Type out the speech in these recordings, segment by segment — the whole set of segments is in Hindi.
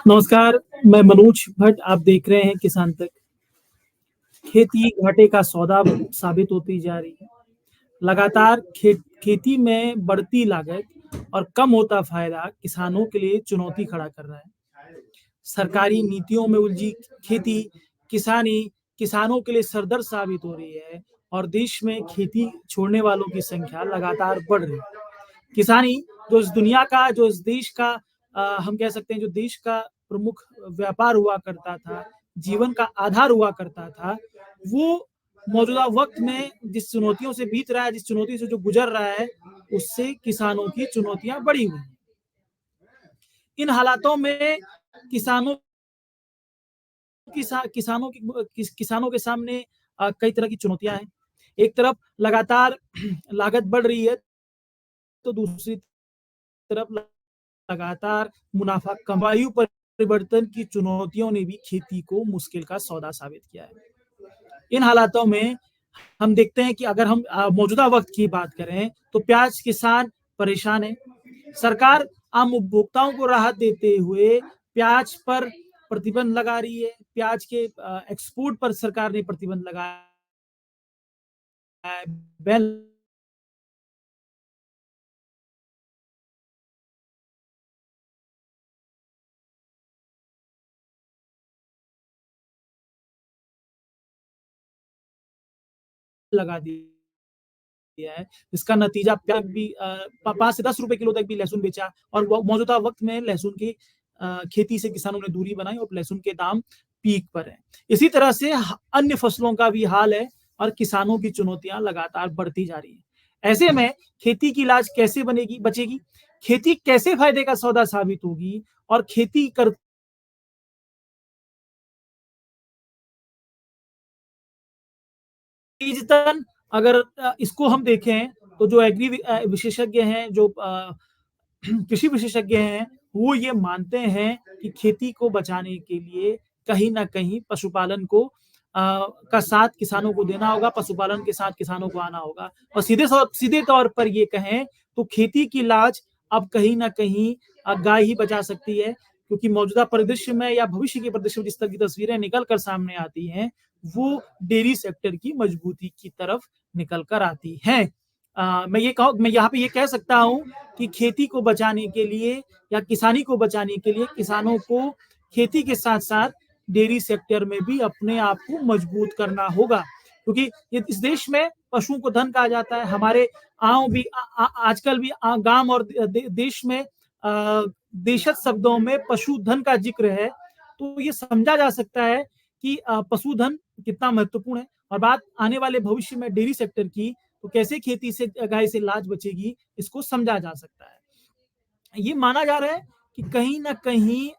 नमस्कार, मैं मनोज भट्ट। आप देख रहे हैं किसान तक। खेती घाटे का सौदा साबित होती जा रही है। लगातार खेती में बढ़ती लागत और कम होता फायदा किसानों के लिए चुनौती खड़ा कर रहा है। सरकारी नीतियों में उलझी खेती किसानी किसानों के लिए सरदर्द साबित हो रही है और देश में खेती छोड़ने वालों की संख्या लगातार बढ़ रही है। किसानी जो इस देश का हम कह सकते हैं जो देश का प्रमुख व्यापार हुआ करता था, जीवन का आधार हुआ करता था, वो मौजूदा वक़्त में जिस चुनौतियों से बीत रहा है, जिस चुनौती से जो गुज़र रहा है, उससे किसानों की चुनौतियाँ बढ़ी हुई हैं। इन हालातों में किसानों किसानों के सामने कई तरह की चुनौतियाँ हैं। एक तरफ लगातार लागत बढ़ रही है, तो दूसरी तरफ लगातार मुनाफा कमाई परिवर्तन की चुनौतियों ने भी खेती को मुश्किल का सौदा साबित किया है। इन हालातों में हम देखते हैं कि अगर हम मौजूदा वक्त की बात करें तो प्याज किसान परेशान है। सरकार आम उपभोक्ताओं को राहत देते हुए प्याज पर प्रतिबंध लगा रही है। प्याज के एक्सपोर्ट पर सरकार ने प्रतिबंध लगाया है, बैन लगा दी दिया है, जिसका नतीजा प्याज भी 5 से 10 रुपए किलो तक भी लहसुन बेचा और मौजूदा वक्त में लहसुन की खेती से किसानों ने दूरी बनाई और लहसुन के दाम पीक पर है। इसी तरह से अन्य फसलों का भी हाल है और किसानों की चुनौतियां लगातार बढ़ती जा रही है। ऐसे में खेती की लाज कैसे बचेगी? खेती कैसे फायदे का सौदा साबित होगी और खेती कर डिजिटल अगर इसको हम देखें तो जो विशेषज्ञ हैं, जो कृषि विशेषज्ञ हैं, वो ये मानते हैं कि खेती को बचाने के लिए कहीं न कहीं पशुपालन का साथ किसानों को देना होगा, पशुपालन के साथ किसानों को आना होगा और सीधे तौर पर ये कहें तो खेती की लाज अब कहीं न कहीं गाय ही बचा सकती है, क्योंकि मौजूदा परिदृश्य में या भविष्य के परिदृश्य में जिस तरह की तस्वीरें निकल कर सामने आती हैं, वो डेयरी सेक्टर की मजबूती की तरफ निकल कर आती हैं। मैं यहाँ पे ये कह सकता हूँ कि खेती को बचाने के लिए या किसानी को बचाने के लिए किसानों को खेती के साथ-साथ डेयरी सेक्टर में भी अपने आप को मजबूत करना होगा, क्योंकि ये इस देश में पशुओं को धन कहा जाता है। हमारे आँव भी आजकल भी गाँव और देश में देशज शब्दों में पशुधन का ज़िक्र है, तो ये समझा जा सकता है कि पशुधन कितना महत्वपूर्ण है और बात आने वाले भविष्य में डेयरी सेक्टर की, तो कैसे खेती से गाय से लाज बचेगी, इसको समझा जा सकता है। ये माना जा रहा है कि कहीं न कहीं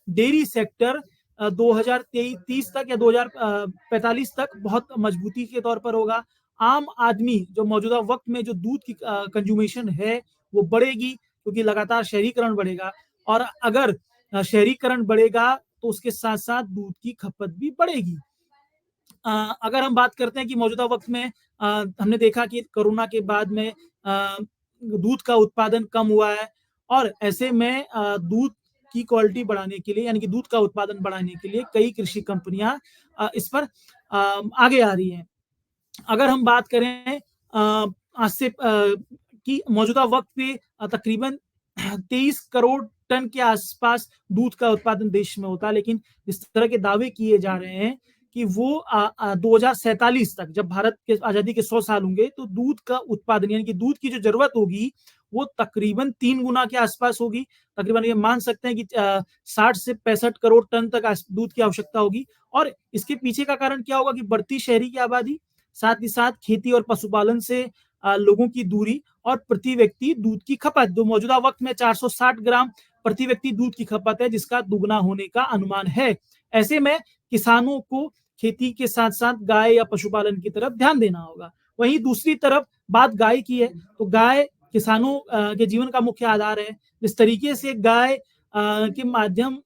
डेयरी सेक्टर 2030 तक या 2045 तक बहुत मजबूती के तौर पर होगा। आम आदमी जो मौजूदा वक़्त में जो दूध की कंज़्यूमेशन है, वो बढ़ेगी क्योंकि लगातार शहरीकरण बढ़ेगा और अगर शहरीकरण बढ़ेगा, तो उसके साथ-साथ दूध की खपत भी बढ़ेगी। अगर हम बात करते हैं कि मौजूदा वक़्त में हमने देखा कि कोरोना के बाद में दूध का उत्पादन कम हुआ है और ऐसे में दूध की क्वालिटी बढ़ाने के लिए यानी कि दूध का उत्पादन बढ़ाने के लिए कई कृषि कंपनियाँ इस पर आगे आ रही हैं। अगर हम बात करें आज से कि मौजूदा वक़्त पे तकरीबन 23 करोड़ टन के आसपास दूध का उत्पादन देश में होता है, लेकिन इस तरह के दावे किए जा रहे हैं कि वो 2047 तक जब भारत के आज़ादी के 100 साल होंगे, तो दूध का उत्पादन यानी कि दूध की जो ज़रूरत होगी, वो तकरीबन 3 गुना के आसपास होगी। तकरीबन ये मान सकते हैं कि 60 से 65 करोड़ टन तक दूध की आवश्यकता होगी और इसके पीछे का कारण क्या होगा कि बढ़ती शहरी की आबादी, साथ ही साथ खेती और पशुपालन से लोगों की दूरी और प्रति व्यक्ति दूध की खपत, जो मौजूदा वक़्त में 460 ग्राम प्रति व्यक्ति दूध की खपत है, जिसका दुगना होने का अनुमान है। ऐसे में किसानों को खेती के साथ-साथ गाय या पशुपालन की तरफ ध्यान देना होगा। वहीं दूसरी तरफ बात गाय की है, तो गाय किसानों के जीवन का मुख्य आधार है। जिस तरीके से गाय के माध्यम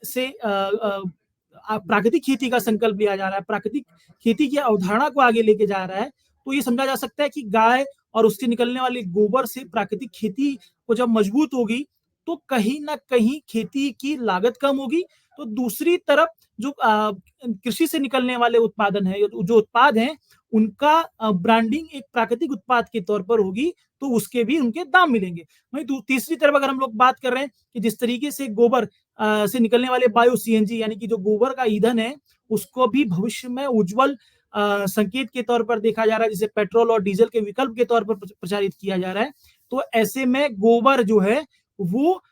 से प्राकृतिक खेती का संकल्प लिया जा रहा है, प्राकृतिक खेती की अवधारणा को आगे लेके जा रहा है, तो ये समझा जा सकता है कि गाय और उससे निकलने वाले गोबर से प्राकृतिक खेती को जब मजबूत होगी, तो कहीं न कहीं खेती की लागत कम होगी। तो दूसरी तरफ जो कृषि से निकलने वाले उत्पादन हैं, जो उत्पाद हैं, उनका ब्रांडिंग एक प्राकृतिक उत्पाद के तौर पर होगी, तो उसके भी उनके दाम मिलेंगे। वहीं तीसरी तरफ अगर हम लोग बात कर रहे हैं कि जिस तरीके से गोबर से निकलने वाले बायो सीएनजी यानी कि जो गोबर का ईंधन है, उसको भी भविष्य में उज्ज्वल संकेत के तौर पर देखा जा रहा है, जिसे पेट्रोल और डीजल के विकल्प के तौर पर प्रचारित किया जा रहा है। तो ऐसे में गोबर जो है वो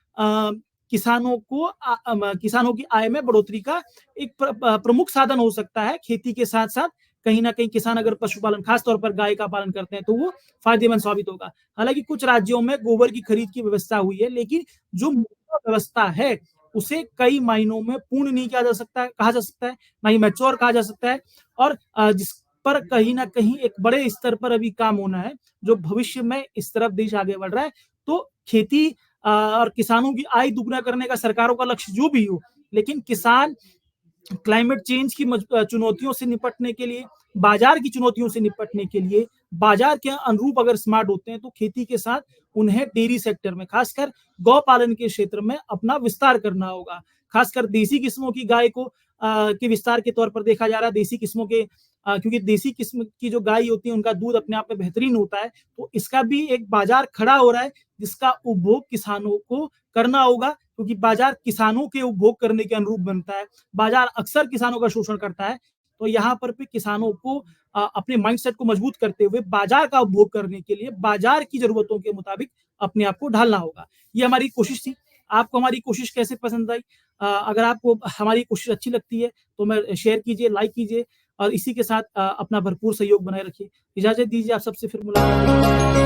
किसानों की आय में बढ़ोतरी का एक प्रमुख साधन हो सकता है। खेती के साथ-साथ कहीं न कहीं किसान अगर पशुपालन, खास तौर पर गाय का पालन करते हैं, तो वो फ़ायदेमंद साबित होगा। हालाँकि कुछ राज्यों में गोबर की खरीद की व्यवस्था हुई है, लेकिन जो मौजूदा व्यवस्था है, उसे कई मायनों में पूर्ण नहीं किया जा सकता है कहा जा सकता है, ना ही मैच्योर कहा जा सकता है और जिस पर कहीं न कहीं एक बड़े स्तर पर अभी काम होना है, जो भविष्य में इस तरफ देश आगे बढ़ रहा है। तो खेती और किसानों की आय दुगना करने का सरकारों का लक्ष्य जो भी हो, लेकिन किसान क्लाइमेट चेंज की चुनौतियों से निपटने के लिए, बाजार की चुनौतियों से निपटने के लिए, बाजार के अनुरूप अगर स्मार्ट होते हैं, तो खेती के साथ उन्हें डेयरी सेक्टर में, खासकर गौ पालन के क्षेत्र में अपना विस्तार करना होगा। खासकर देसी किस्मों की गाय को के विस्तार के तौर पर देखा जा रहा है। देसी किस्मों के क्योंकि देसी किस्म की जो गाय होती है, उनका दूध अपने आप में बेहतरीन होता है, तो इसका भी एक बाजार खड़ा हो रहा है, जिसका उपभोग किसानों को करना होगा, क्योंकि बाजार किसानों के उपभोग करने के अनुरूप बनता है। बाजार अक्सर किसानों का शोषण करता है, तो यहाँ पर भी किसानों को अपने माइंडसेट को मजबूत करते हुए बाजार का उपभोग करने के लिए बाजार की ज़रूरतों के मुताबिक अपने आप को ढालना होगा। ये हमारी कोशिश थी। आपको हमारी कोशिश कैसे पसंद आई? अगर आपको हमारी कोशिश अच्छी लगती है, तो मैं शेयर कीजिए, लाइक कीजिए और इसी के साथ अपना भरपूर सहयोग बनाए रखिए। इजाज़त दीजिए, आप सबसे फिर मुलाकात होगी।